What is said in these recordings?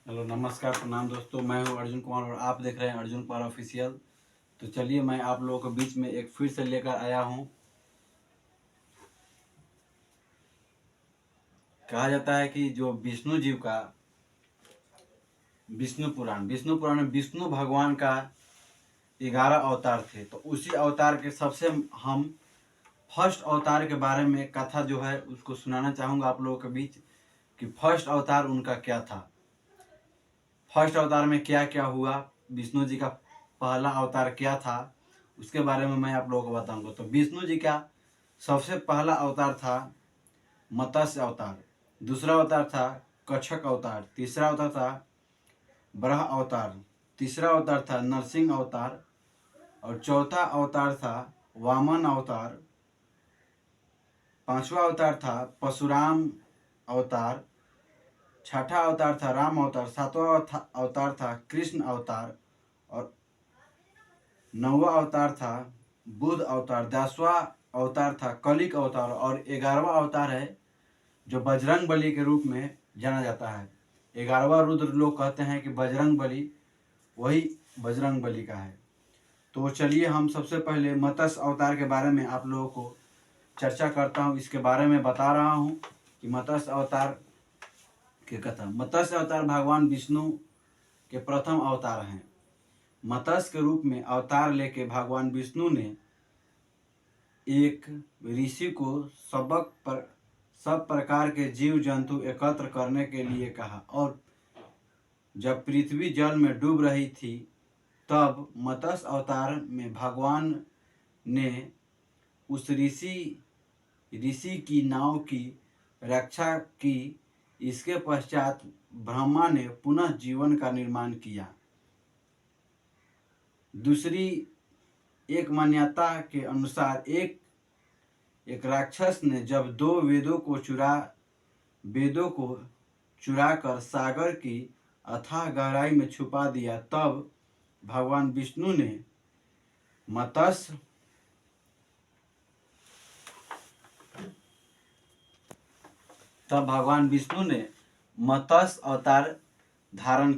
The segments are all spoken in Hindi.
हेलो नमस्कार प्रणाम दोस्तों, मैं हूं अर्जुन कुमार और आप देख रहे हैं अर्जुन कुमार ऑफिशियल। तो चलिए मैं आप लोगों के बीच में एक फिर से लेकर आया हूं। कहा जाता है कि जो विष्णु जीव का विष्णु पुराण में विष्णु भगवान का 11 अवतार थे। तो उसी अवतार के सबसे हम फर्स्ट अवतार के बारे में कथा जो है उसको सुनाना चाहूँगा आप लोगों के बीच कि फर्स्ट अवतार उनका क्या था, फर्स्ट अवतार में क्या क्या हुआ, विष्णु जी का पहला अवतार क्या था, उसके बारे में मैं आप लोगों को बताऊंगा। तो विष्णु जी का सबसे पहला अवतार था मत्स्य अवतार, दूसरा अवतार था कच्छप अवतार, तीसरा अवतार था वराह अवतार, तीसरा अवतार था नरसिंह अवतार और चौथा अवतार था वामन अवतार, पांचवा अवतार था परशुराम अवतार, छठा अवतार था राम अवतार, सातवां अवतार था कृष्ण अवतार और नौवां अवतार था बुद्ध अवतार, 10वां अवतार था कलिक अवतार और 11वां अवतार है जो बजरंग बली के रूप में जाना जाता है। 11वां रुद्र लोग कहते हैं कि बजरंग बली वही बजरंग बली का है। तो चलिए हम सबसे पहले मत्स्य अवतार के बारे में आप लोगों को चर्चा करता हूँ, इसके बारे में बता रहा हूँ कि मत्स्य अवतार की कथा। मत्स्य अवतार भगवान विष्णु के प्रथम अवतार हैं। मत्स्य के रूप में अवतार लेके भगवान विष्णु ने एक ऋषि को सब प्रकार के जीव जंतु एकत्र करने के लिए कहा और जब पृथ्वी जल में डूब रही थी तब मत्स्य अवतार में भगवान ने उस ऋषि की नाव की रक्षा की। इसके पश्चात ब्रह्मा ने पुनः जीवन का निर्माण किया। दूसरी एक मान्यता के अनुसार एक राक्षस ने जब दो वेदों को चुरा कर सागर की अथाह गहराई में छुपा दिया, तब भगवान विष्णु ने मत्स्य अवतार धारण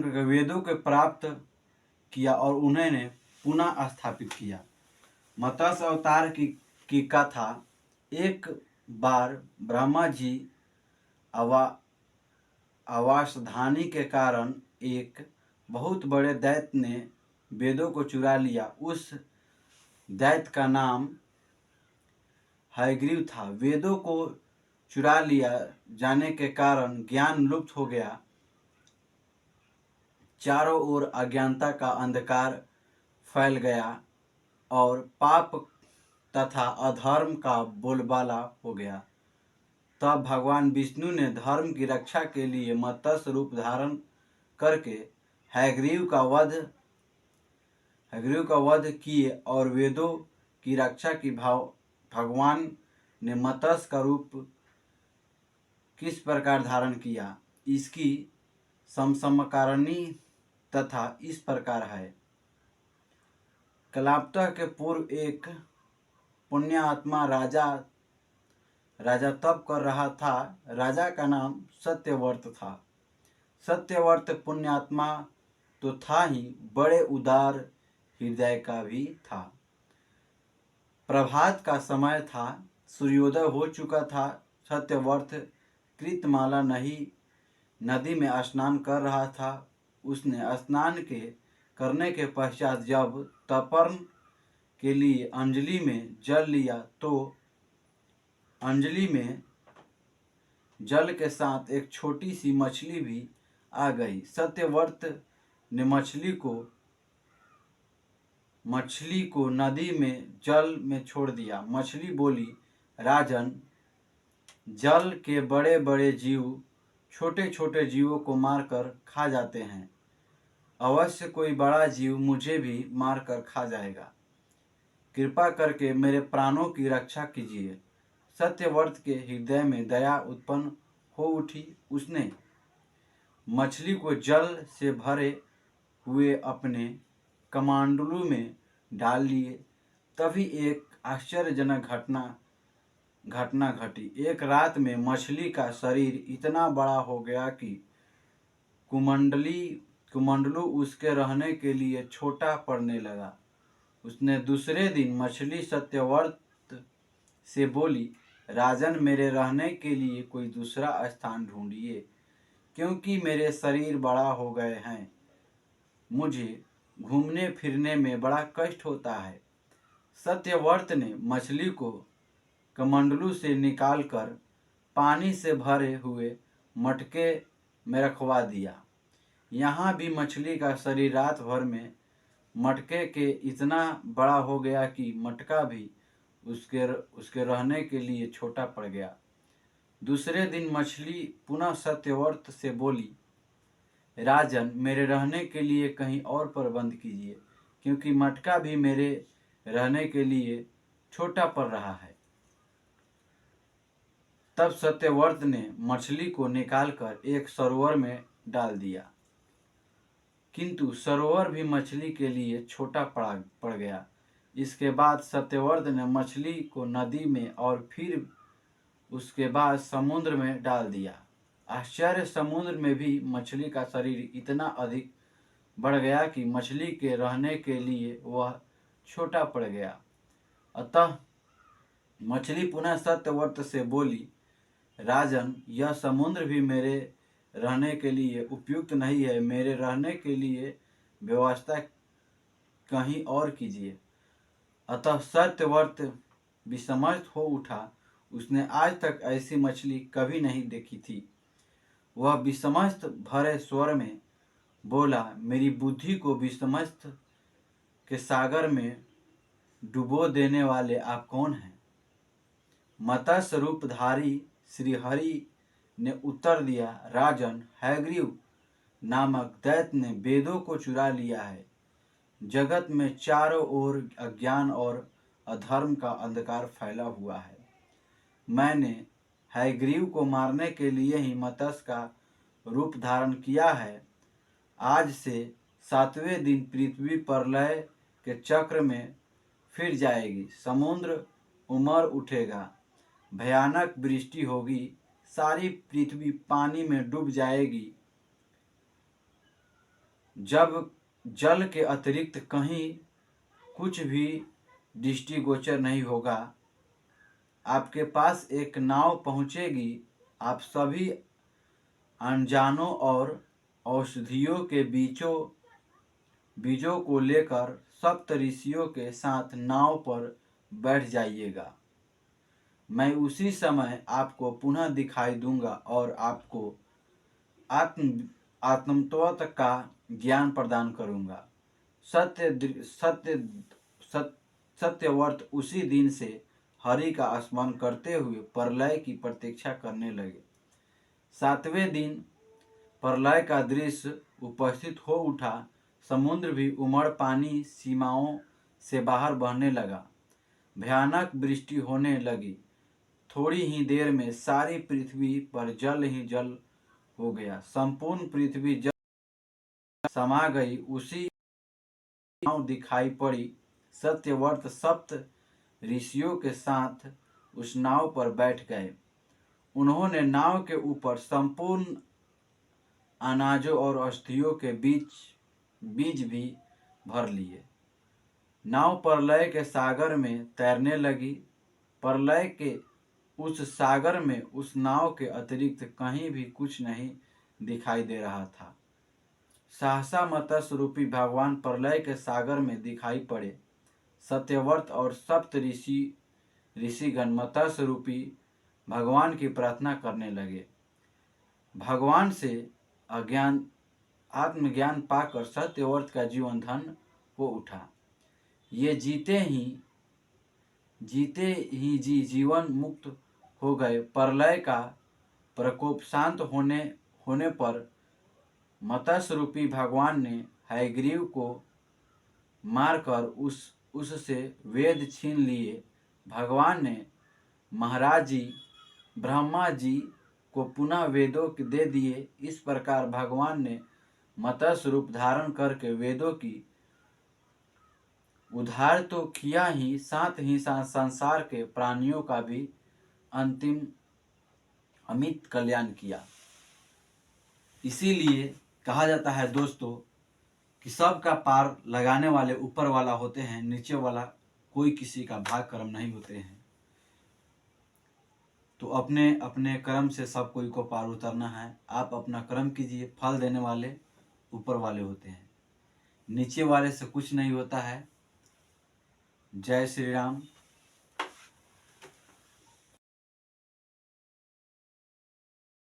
करके वेदों के प्राप्त किया और उन्हें पुनः स्थापित किया। मत्स्य अवतार की कथा। एक बार ब्रह्मा जी अवासधानी के कारण एक बहुत बड़े दैत्य ने वेदों को चुरा लिया। उस दैत्य का नाम हयग्रीव था। वेदों को चुरा लिया जाने के कारण ज्ञान लुप्त हो गया। चारों ओर अज्ञानता का अंधकार फैल गया और पाप तथा अधर्म का बोलबाला हो गया। तब भगवान विष्णु ने धर्म की रक्षा के लिए मत्स्य रूप धारण करके हयग्रीव का वध किए और वेदों की रक्षा की। भगवान ने मत्स्य का रूप किस प्रकार धारण किया, इसकी समकालीनी तथा इस प्रकार है। कल्पांत के पूर्व एक पुण्यात्मा राजा तप कर रहा था। राजा का नाम सत्यव्रत था। सत्यव्रत पुण्यात्मा तो था ही, बड़े उदार हृदय का भी था। प्रभात का समय था, सूर्योदय हो चुका था। सत्यव्रत कृतमाला नदी में स्नान कर रहा था। उसने स्नान करने के पश्चात जब तर्पण के लिए अंजलि में जल लिया तो अंजलि में जल के साथ एक छोटी सी मछली भी आ गई। सत्यव्रत ने मछली को नदी में जल में छोड़ दिया। मछली बोली, राजन, जल के बड़े बड़े जीव छोटे छोटे जीवों को मारकर खा जाते हैं। अवश्य कोई बड़ा जीव मुझे भी मारकर खा जाएगा। कृपा करके मेरे प्राणों की रक्षा कीजिए। सत्यव्रत के हृदय में दया उत्पन्न हो उठी। उसने मछली को जल से भरे हुए अपने कमंडलू में डाल लिए। तभी एक आश्चर्यजनक घटना घटना घटी। एक रात में मछली का शरीर इतना बड़ा हो गया कि कुमंडलू उसके रहने के लिए छोटा पड़ने लगा। उसने दूसरे दिन मछली सत्यव्रत से बोली, राजन, मेरे रहने के लिए कोई दूसरा स्थान ढूंढिए, क्योंकि मेरे शरीर बड़ा हो गए हैं। मुझे घूमने फिरने में बड़ा कष्ट होता है। सत्यव्रत ने मछली को कमंडलू से निकालकर पानी से भरे हुए मटके में रखवा दिया। यहाँ भी मछली का शरीर रात भर में मटके के इतना बड़ा हो गया कि मटका भी उसके रहने के लिए छोटा पड़ गया। दूसरे दिन मछली पुनः सत्यव्रत से बोली, राजन, मेरे रहने के लिए कहीं और प्रबंध कीजिए, क्योंकि मटका भी मेरे रहने के लिए छोटा पड़ रहा है। तब सत्यव्रत ने मछली को निकालकर एक सरोवर में डाल दिया, किंतु सरोवर भी मछली के लिए छोटा पड़ गया। इसके बाद सत्यव्रत ने मछली को नदी में और फिर उसके बाद समुद्र में डाल दिया। आश्चर्य, समुद्र में भी मछली का शरीर इतना अधिक बढ़ गया कि मछली के रहने के लिए वह छोटा पड़ गया। अतः मछली पुनः सत्यव्रत से बोली, राजन, यह समुद्र भी मेरे रहने के लिए उपयुक्त नहीं है। मेरे रहने के लिए व्यवस्था कहीं और कीजिए। अतः सत्यव्रत विस्मय हो उठा। उसने आज तक ऐसी मछली कभी नहीं देखी थी। वह विस्मय भरे स्वर में बोला, मेरी बुद्धि को विस्मय के सागर में डुबो देने वाले आप कौन हैं? मत्स्य रूपधारी श्रीहरि ने उत्तर दिया, राजन, हैग्रीव नामक दैत्य ने वेदों को चुरा लिया है। जगत में चारों ओर अज्ञान और अधर्म का अंधकार फैला हुआ है। मैंने हैग्रीव को मारने के लिए ही मत्स्य का रूप धारण किया है। आज से 7वें दिन पृथ्वी प्रलय के चक्र में फिर जाएगी। समुद्र उमड़ उठेगा, भयानक वृष्टि होगी, सारी पृथ्वी पानी में डूब जाएगी। जब जल के अतिरिक्त कहीं कुछ भी दृष्टिगोचर नहीं होगा, आपके पास एक नाव पहुंचेगी। आप सभी अनजानों और औषधियों के बीजों को लेकर सप्त ऋषियों के साथ नाव पर बैठ जाइएगा। मैं उसी समय आपको पुनः दिखाई दूंगा और आपको आत्मतत्व का ज्ञान प्रदान करूंगा। सत्यव्रत उसी दिन से हरि का स्मरण करते हुए प्रलय की प्रतीक्षा करने लगे। 7वें दिन प्रलय का दृश्य उपस्थित हो उठा। समुद्र भी उमड़ पानी सीमाओं से बाहर बहने लगा। भयानक वृष्टि होने लगी। थोड़ी ही देर में सारी पृथ्वी पर जल ही जल हो गया। संपूर्ण पृथ्वी जल समा गई। उसी नाव दिखाई पड़ी। सत्यव्रत सप्त ऋषियों के साथ उस नाव पर बैठ गए। उन्होंने नाव के ऊपर संपूर्ण अनाजों और औषधियों के बीज भी भर लिए। नाव प्रलय के सागर में तैरने लगी। प्रलय के उस सागर में उस नाव के अतिरिक्त कहीं भी कुछ नहीं दिखाई दे रहा था। सहसा मत्स्य रूपी भगवान प्रलय के सागर में दिखाई पड़े। सत्यव्रत और सप्त ऋषिगण मत्स्य रूपी भगवान की प्रार्थना करने लगे। भगवान से आत्मज्ञान पाकर सत्यव्रत का जीवन धन्य हो उठा। ये जीते ही जीवन मुक्त हो गए। प्रलय का प्रकोप शांत होने पर मत्स्य रूपी भगवान ने हयग्रीव को मारकर उससे वेद छीन लिए। भगवान ने महाराज जी ब्रह्मा जी को पुनः वेदों दे दिए। इस प्रकार भगवान ने मत्स्य रूप धारण करके वेदों की उद्धार तो किया ही साथ संसार के प्राणियों का भी अंतिम अमित कल्याण किया। इसीलिए कहा जाता है दोस्तों कि सबका पार लगाने वाले ऊपर वाला होते हैं, नीचे वाला कोई किसी का भाग कर्म नहीं होते हैं। तो अपने अपने कर्म से सब कोई को पार उतरना है। आप अपना कर्म कीजिए, फल देने वाले ऊपर वाले होते हैं, नीचे वाले से कुछ नहीं होता है। जय श्री राम।